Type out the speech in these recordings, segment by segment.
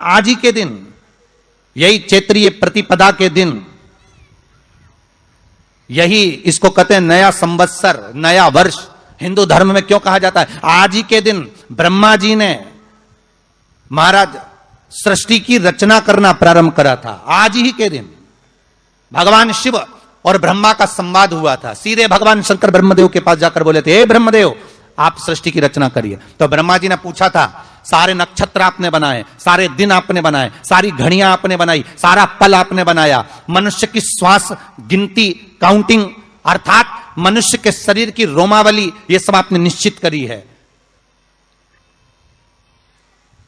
आज ही के दिन, यही चैत्रीय प्रतिपदा के दिन, यही इसको कहते हैं नया संवत्सर, नया वर्ष हिंदू धर्म में क्यों कहा जाता है? आज ही के दिन ब्रह्मा जी ने महाराज सृष्टि की रचना करना प्रारंभ करा था। आज ही के दिन भगवान शिव और ब्रह्मा का संवाद हुआ था। सीधे भगवान शंकर ब्रह्मदेव के पास जाकर बोले थे, हे ब्रह्मदेव, आप सृष्टि की रचना करिए। तो ब्रह्मा जी ने पूछा था, सारे नक्षत्र आपने बनाए, सारे दिन आपने बनाए, सारी घड़ियां आपने बनाई, सारा पल आपने बनाया, मनुष्य की श्वास गिनती, काउंटिंग, अर्थात मनुष्य के शरीर की रोमावली, ये सब आपने निश्चित करी है।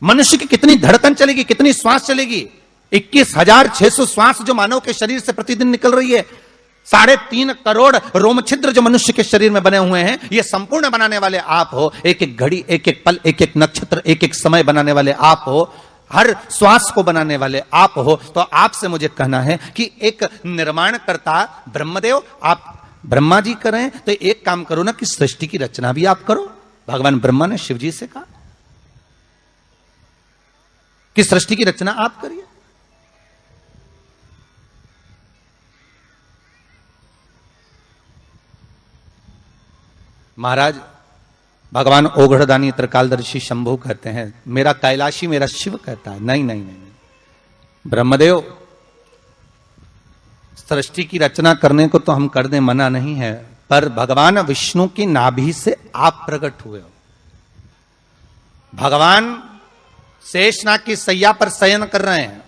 मनुष्य की कितनी धड़कन चलेगी, कितनी श्वास चलेगी, 21,600 श्वास जो मानव के शरीर से प्रतिदिन निकल रही है, 3.5 करोड़ रोमछिद्र जो मनुष्य के शरीर में बने हुए हैं, ये संपूर्ण बनाने वाले आप हो। एक एक घड़ी, एक एक पल, एक एक नक्षत्र, एक एक समय बनाने वाले आप हो, हर श्वास को बनाने वाले आप हो। तो आपसे मुझे कहना है कि एक निर्माणकर्ता ब्रह्मदेव, आप ब्रह्मा जी करें तो एक काम करो ना कि सृष्टि की रचना भी आप करो। भगवान ब्रह्मा ने शिव जी से कहा कि सृष्टि की रचना आप करिए। महाराज भगवान ओघड़दानी त्रिकालदर्शी शंभु कहते हैं, मेरा कैलाशी मेरा शिव कहता है, नहीं नहीं नहीं, ब्रह्मदेव सृष्टि की रचना करने को तो हम कर दें, मना नहीं है, पर भगवान विष्णु की नाभि से आप प्रकट हुए हो। भगवान शेषनाग की सैया पर शयन कर रहे हैं,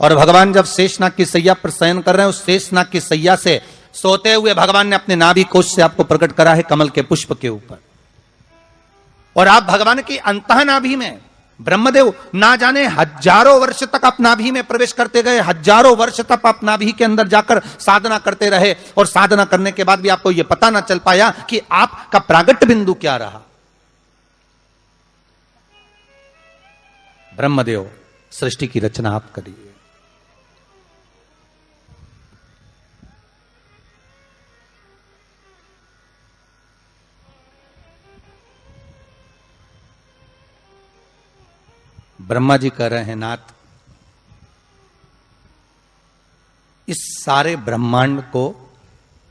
और भगवान जब शेषनाग की सैया पर शयन कर रहे हैं, उस शेषनाग की सैया से सोते हुए भगवान ने अपने नाभि कोश से आपको प्रकट करा है कमल के पुष्प के ऊपर। और आप भगवान की अंतः नाभि में, ब्रह्मदेव ना जाने हजारों वर्ष तक आप नाभि में प्रवेश करते गए, हजारों वर्ष तक आप नाभि के अंदर जाकर साधना करते रहे, और साधना करने के बाद भी आपको यह पता ना चल पाया कि आपका प्रागट्य बिंदु क्या रहा। ब्रह्मदेव सृष्टि की रचना आप करिए। ब्रह्मा जी कह रहे हैं, नाथ इस सारे ब्रह्मांड को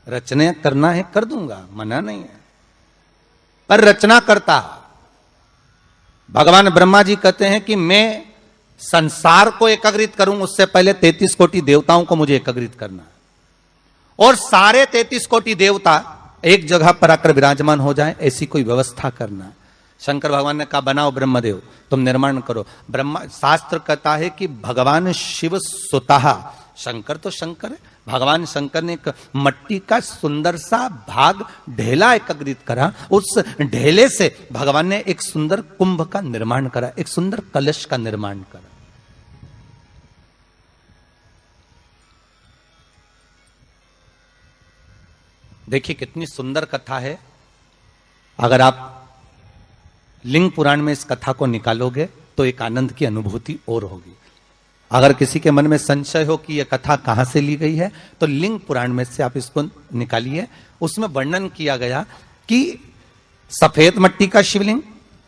रचना करना है, कर दूंगा, मना नहीं है, पर रचना करता भगवान ब्रह्मा जी कहते हैं कि मैं संसार को एकाग्रित करूं, उससे पहले 33 कोटि देवताओं को मुझे एकाग्रित करना है, और सारे 33 कोटि देवता एक जगह पर आकर विराजमान हो जाएं, ऐसी कोई व्यवस्था करना है। शंकर भगवान ने कहा, बनाओ ब्रह्मदेव, तुम निर्माण करो। ब्रह्मा, शास्त्र कहता है कि भगवान शिव स्वतः, शंकर तो शंकर है, भगवान शंकर ने एक मट्टी का सुंदर सा भाग ढेला एकत्रित करा, उस ढेले से भगवान ने एक सुंदर कुंभ का निर्माण करा, एक सुंदर कलश का निर्माण करा। देखिए कितनी सुंदर कथा है। अगर आप लिंग पुराण में इस कथा को निकालोगे तो एक आनंद की अनुभूति और होगी। अगर किसी के मन में संशय हो कि यह कथा कहां से ली गई है, तो लिंग पुराण में से आप इसको निकालिए। उसमें वर्णन किया गया कि सफेद मट्टी का शिवलिंग,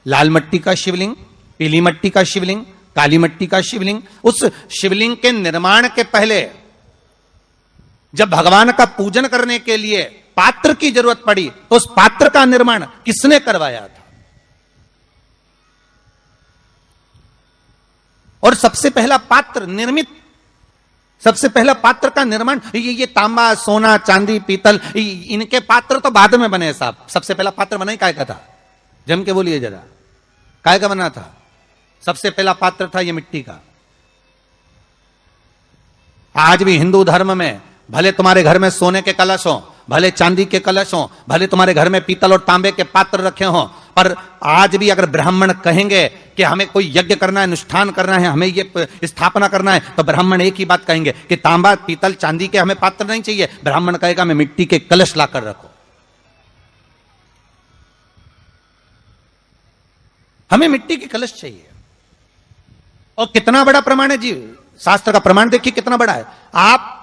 लाल मट्टी का शिवलिंग, पीली मट्टी का शिवलिंग, काली मट्टी का शिवलिंग, उस शिवलिंग के निर्माण के पहले जब भगवान का पूजन करने के लिए पात्र की जरूरत पड़ी, तो उस पात्र का निर्माण किसने करवाया था? और सबसे पहला पात्र निर्मित, सबसे पहला पात्र का निर्माण, ये तांबा, सोना, चांदी, पीतल, इनके पात्र तो बाद में बने साहब। सबसे पहला पात्र बना ही काय का था? जम के बोलिए जरा, काय का बना था? सबसे पहला पात्र था ये मिट्टी का। आज भी हिंदू धर्म में भले तुम्हारे घर में सोने के कलश हो, भले चांदी के कलश हो, भले तुम्हारे घर में पीतल और तांबे के पात्र रखे हों, पर आज भी अगर ब्राह्मण कहेंगे कि हमें कोई यज्ञ करना है, अनुष्ठान करना है, हमें ये स्थापना करना है, तो ब्राह्मण एक ही बात कहेंगे कि तांबा, पीतल, चांदी के हमें पात्र नहीं चाहिए। ब्राह्मण कहेगा हमें मिट्टी के कलश लाकर रखो, हमें मिट्टी के कलश चाहिए। और कितना बड़ा प्रमाण है जी, शास्त्र का प्रमाण देखिए कितना बड़ा है। आप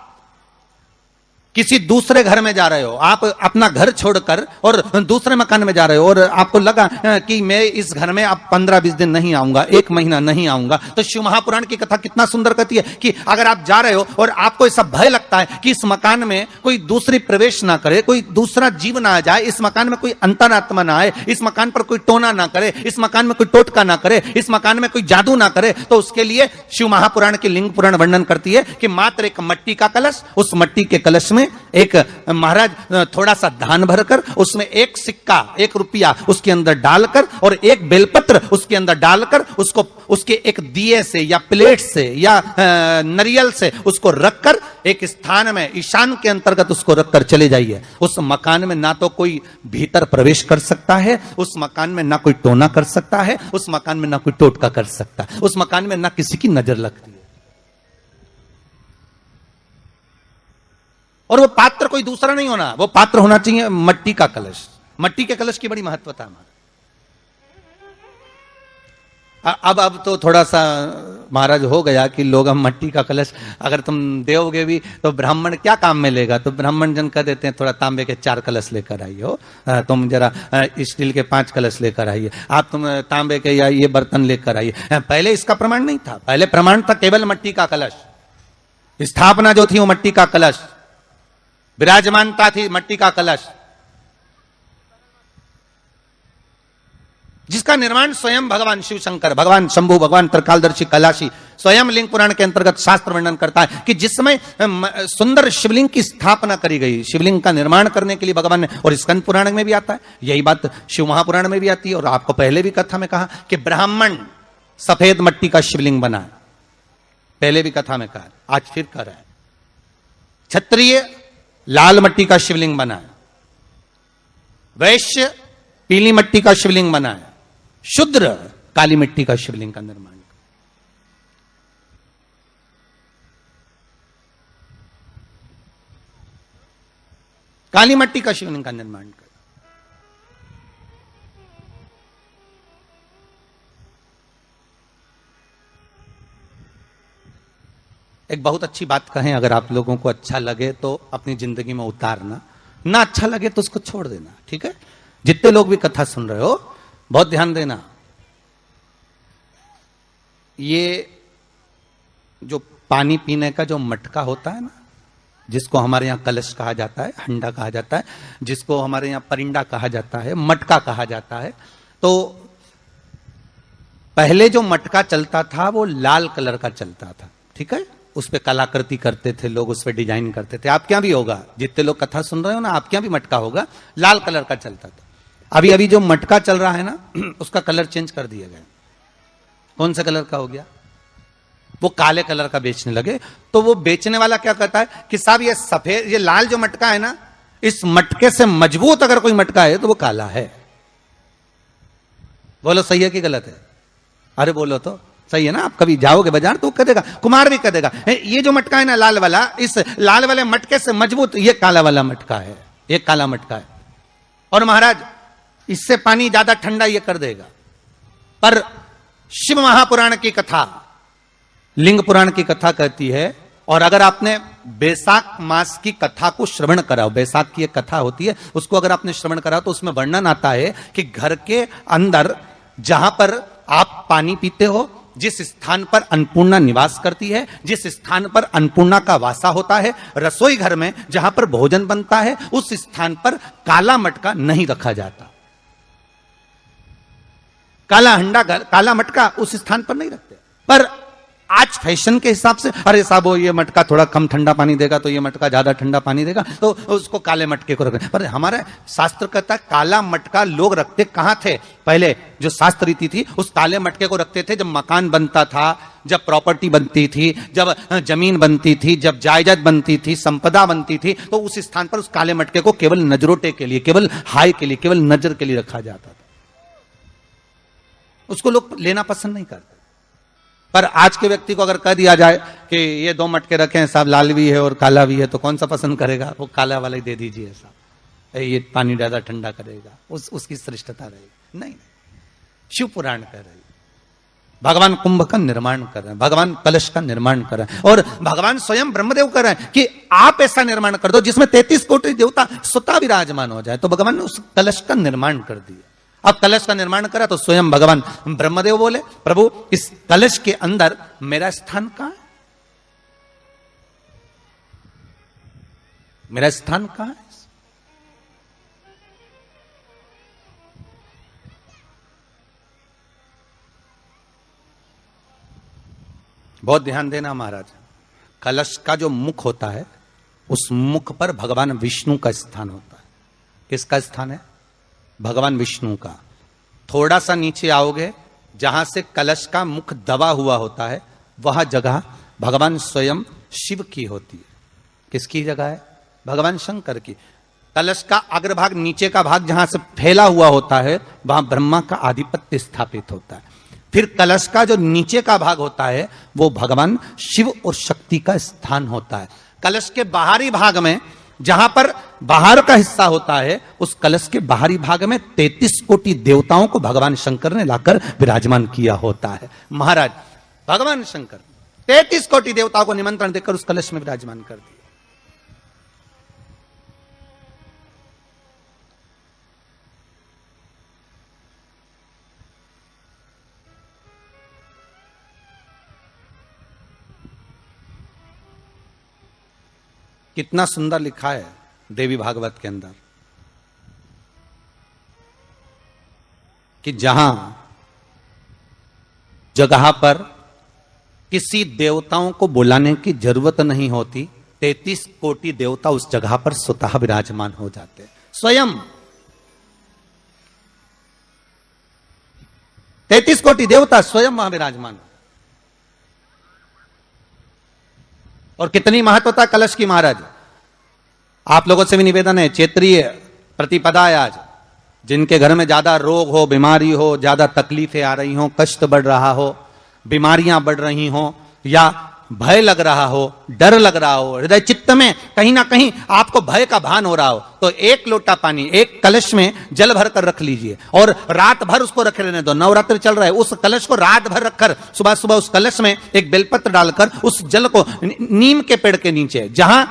किसी दूसरे घर में जा रहे हो, आप अपना घर छोड़कर और दूसरे मकान में जा रहे हो और आपको लगा कि मैं इस घर में अब 15-20 दिन नहीं आऊंगा, 1 महीना नहीं आऊंगा, तो शिव महापुराण की कथा कितना सुंदर कहती है कि अगर आप जा रहे हो और आपको ऐसा भय लगता है कि इस मकान में कोई दूसरी प्रवेश ना करे, कोई दूसरा जीव ना आ जाए, इस मकान में कोई अंतरात्मा ना आए, इस मकान पर कोई टोना ना करे, इस मकान में कोई टोटका ना करे, इस मकान में कोई जादू ना करे, तो उसके लिए शिव महापुराण की लिंग पुराण वर्णन करती है कि मात्र एक मट्टी का कलश, उस मट्टी के कलश में एक महाराज थोड़ा सा धान भरकर उसमें 1 सिक्का 1 रुपया उसके अंदर डालकर और 1 बेलपत्र उसके अंदर डालकर उसको उसके एक दिए से या प्लेट से या नरियल से उसको रखकर एक स्थान में ईशान के अंतर्गत उसको रखकर चले जाइए। उस मकान में ना तो कोई भीतर प्रवेश कर सकता है, उस मकान में ना कोई टोना कर सकता है, उस मकान में ना कोई टोटका कर सकता है, उस मकान में ना किसी की नजर लगती है। और वो पात्र कोई दूसरा नहीं होना, वो पात्र होना चाहिए मट्टी का कलश। मट्टी के कलश की बड़ी महत्वता है। अब तो थोड़ा सा महाराज हो गया कि लोग हम मट्टी का कलश अगर तुम दोगे भी तो ब्राह्मण क्या काम में लेगा, तो ब्राह्मण जन कह देते हैं थोड़ा तांबे के 4 कलश लेकर आइए हो, तुम जरा स्टील के 5 कलश लेकर आइए, आप तुम तांबे के या ये बर्तन लेकर आइए। पहले इसका प्रमाण नहीं था, पहले प्रमाण था केवल मट्टी का कलश। स्थापना जो थी वो मट्टी का कलश, विराजमानता थी मट्टी का कलश, जिसका निर्माण स्वयं भगवान शिव शंकर, भगवान शंभु, भगवान त्रिकालदर्शी कैलाशी स्वयं लिंग पुराण के अंतर्गत शास्त्र वर्णन करता है कि जिस समय सुंदर शिवलिंग की स्थापना करी गई, शिवलिंग का निर्माण करने के लिए भगवान ने, और स्कंद पुराण में भी आता है यही बात, शिव महापुराण में भी आती है, और आपको पहले भी कथा में कहा कि ब्राह्मण सफेद मट्टी का शिवलिंग बना है, पहले भी कथा में कहा, आज फिर कह रहा है। क्षत्रिय लाल मट्टी का शिवलिंग बना है, वैश्य पीली मट्टी का शिवलिंग बना है, शूद्र काली मिट्टी का शिवलिंग का निर्माण। काली मट्टी का शिवलिंग का निर्माण कर। एक बहुत अच्छी बात कहें, अगर आप लोगों को अच्छा लगे तो अपनी जिंदगी में उतारना, ना अच्छा लगे तो उसको छोड़ देना, ठीक है। जितने लोग भी कथा सुन रहे हो बहुत ध्यान देना, ये जो पानी पीने का जो मटका होता है ना, जिसको हमारे यहां कलश कहा जाता है, हंडा कहा जाता है, जिसको हमारे यहां परिंडा कहा जाता है, मटका कहा जाता है, तो पहले जो मटका चलता था वो लाल कलर का चलता था, ठीक है। उस पर कलाकृति करते थे लोग, उस पर डिजाइन करते थे। आपके यहां भी होगा, जितने लोग कथा सुन रहे हो ना, आपके यहां भी मटका होगा, लाल कलर का चलता था। अभी अभी जो मटका चल रहा है ना, उसका कलर चेंज कर दिया गया। कौन सा कलर का हो गया? वो काले कलर का बेचने लगे। तो वो बेचने वाला क्या कहता है कि साहब ये सफेद, ये लाल जो मटका है ना, इस मटके से मजबूत अगर कोई मटका है तो वो काला है। बोलो सही है कि गलत है? अरे बोलो तो सही है ना। आप कभी जाओगे बाजार तो कह देगा, कुमार भी कह देगा, ये जो मटका है ना लाल वाला, इस लाल वाले मटके से मजबूत ये काला वाला मटका है, ये काला मटका है। और महाराज इससे पानी ज्यादा ठंडा ये कर देगा। पर शिव महापुराण की कथा, लिंग पुराण की कथा कहती है, और अगर आपने बैसाख मास की कथा को श्रवण कराओ, बैसाख की एक कथा होती है, उसको अगर आपने श्रवण कराओ तो उसमें वर्णन आता है कि घर के अंदर जहां पर आप पानी पीते हो, जिस स्थान पर अन्नपूर्णा निवास करती है, जिस स्थान पर अन्नपूर्णा का वासा होता है, रसोई घर में जहां पर भोजन बनता है, उस स्थान पर काला मटका नहीं रखा जाता। काला हंडा, काला मटका उस स्थान पर नहीं रखते। पर आज फैशन के हिसाब से, अरे साहब वो ये मटका थोड़ा कम ठंडा पानी देगा तो ये मटका ज्यादा ठंडा पानी देगा, तो उसको काले मटके को रखें। पर हमारा शास्त्र कहता है काला मटका लोग रखते कहां थे? पहले जो शास्त्र रीति थी, उस काले मटके को रखते थे जब मकान बनता था, जब प्रॉपर्टी बनती थी, जब जमीन बनती थी, जब जायदाद बनती थी, संपदा बनती थी, तो उस स्थान पर उस काले मटके को केवल नजरोटे के लिए, केवल हाय के लिए, केवल नजर के लिए रखा जाता था। उसको लोग लेना पसंद नहीं करते। पर आज के व्यक्ति को अगर कह दिया जाए कि ये 2 मटके रखे हैं साहब, लाल भी है और काला भी है, तो कौन सा पसंद करेगा? वो काला वाला ही दे दीजिए साहब, ये पानी ज्यादा ठंडा करेगा, उसकी श्रेष्ठता रहेगी। नहीं, शिव पुराण कह रही, भगवान कुंभ का निर्माण कर रहे हैं, भगवान कलश का निर्माण कर रहे हैं, और भगवान स्वयं ब्रह्मदेव कर रहे हैं कि आप ऐसा निर्माण कर दो जिसमें 33 कोटि देवता स्वतः विराजमान हो जाए। तो भगवान ने उस कलश का निर्माण कर दिया। अब कलश का निर्माण करा तो स्वयं भगवान ब्रह्मदेव बोले, प्रभु इस कलश के अंदर मेरा स्थान कहां है? मेरा स्थान कहां है? बहुत ध्यान देना महाराज, कलश का जो मुख होता है उस मुख पर भगवान विष्णु का स्थान होता है। किसका स्थान है? भगवान विष्णु का। थोड़ा सा नीचे आओगे, जहां से कलश का मुख दबा हुआ होता है, वह जगह भगवान स्वयं शिव की होती है। किसकी जगह है? भगवान शंकर की। कलश का अग्रभाग, नीचे का भाग जहां से फैला हुआ होता है, वहां ब्रह्मा का आधिपत्य स्थापित होता है। फिर कलश का जो नीचे का भाग होता है वो भगवान शिव और शक्ति का स्थान होता है। कलश के बाहरी भाग में, जहां पर बाहर का हिस्सा होता है, उस कलश के बाहरी भाग में 33 कोटि देवताओं को भगवान शंकर ने लाकर विराजमान किया होता है। महाराज भगवान शंकर 33 कोटि देवताओं को निमंत्रण देकर उस कलश में विराजमान कर दिया। कितना सुंदर लिखा है देवी भागवत के अंदर कि जहां जगह पर किसी देवताओं को बुलाने की जरूरत नहीं होती, 33 कोटि देवता उस जगह पर स्वतः विराजमान हो जाते हैं। स्वयं 33 कोटि देवता स्वयं वहां विराजमान। और कितनी महत्वता कलश की महाराज। आप लोगों से भी निवेदन है, क्षेत्रीय प्रतिपदा है आज, जिनके घर में ज्यादा रोग हो, बीमारी हो, ज्यादा तकलीफें आ रही हो, कष्ट बढ़ रहा हो, बीमारियां बढ़ रही हो, या भय लग रहा हो, डर लग रहा हो, हृदय चित्त में कहीं ना कहीं आपको भय का भान हो रहा हो, तो एक लोटा पानी, एक कलश में जल भर कर रख लीजिए और रात भर उसको रखे रहने दो। नवरात्रि चल रहा है, उस कलश को रात भर रखकर सुबह सुबह उस कलश में एक बेलपत्र डालकर उस जल को नीम के पेड़ के नीचे, जहां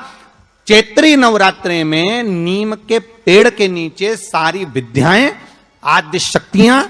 चैत्री नवरात्रि में नीम के पेड़ के नीचे सारी विद्याएं, आद्य शक्तियां